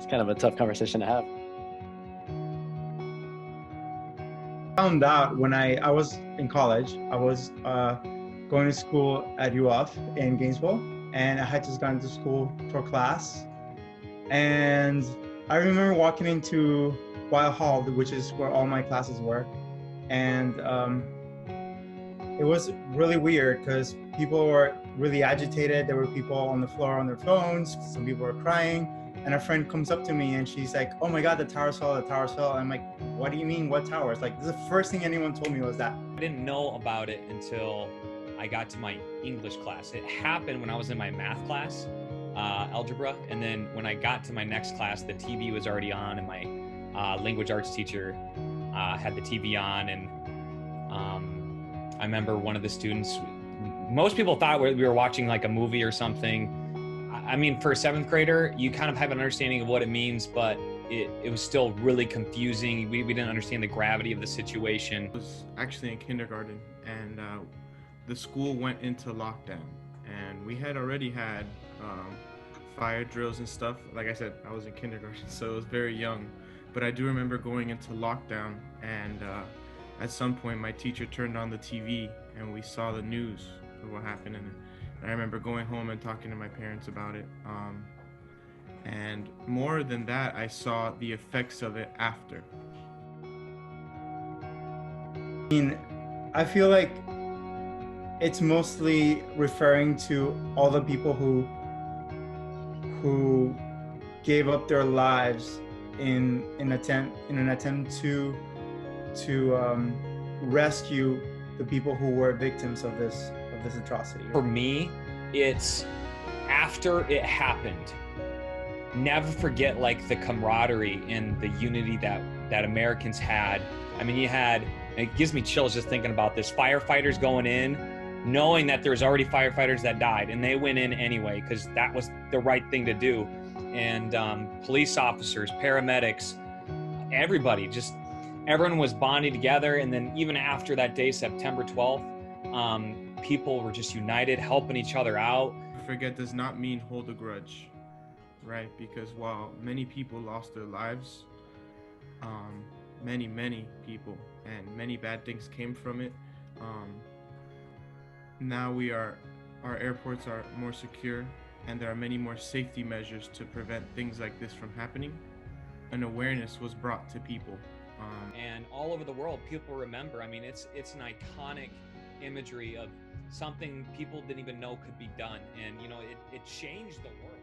It's kind of a tough conversation to have. Found out when I was in college. I was going to school at UF in Gainesville, and I had just gone to school for class. And I remember walking into Wild Hall, which is where all my classes were, and it was really weird because people were really agitated. There were people on the floor on their phones. Some people were crying. And a friend comes up to me and she's like, "Oh my God, the towers fell, the towers fell." I'm like, "What do you mean, what towers?" Like, this is the first thing anyone told me was that. I didn't know about it until I got to my English class. It happened when I was in my math class, algebra. And then when I got to my next class, the TV was already on, and my language arts teacher had the TV on. And I remember one of the students, most people thought we were watching like a movie or something. I mean, for a seventh grader, you kind of have an understanding of what it means, but it was still really confusing. We didn't understand the gravity of the situation. I was actually in kindergarten, and the school went into lockdown, and we had already had fire drills and stuff. Like I said, I was in kindergarten, so I was very young, but I do remember going into lockdown, and at some point my teacher turned on the TV and we saw the news of what happened. And I remember going home and talking to my parents about it. And more than that, I saw the effects of it after. I mean, I feel like it's mostly referring to all the people who gave up their lives in an attempt to rescue the people who were victims of this atrocity. For me, it's after it happened. Never forget like the camaraderie and the unity that Americans had. I mean, it gives me chills just thinking about this. Firefighters going in, knowing that there's already firefighters that died, and they went in anyway because that was the right thing to do. And police officers, paramedics, everybody, just everyone was bonding together. And then even after that day, September 12th, people were just united, helping each other out. Forget does not mean hold a grudge, right? Because while many people lost their lives, many people, and many bad things came from it, now our airports are more secure, and there are many more safety measures to prevent things like this from happening. An awareness was brought to people. And all over the world, people remember. I mean, it's an iconic imagery of something people didn't even know could be done. And, it changed the world.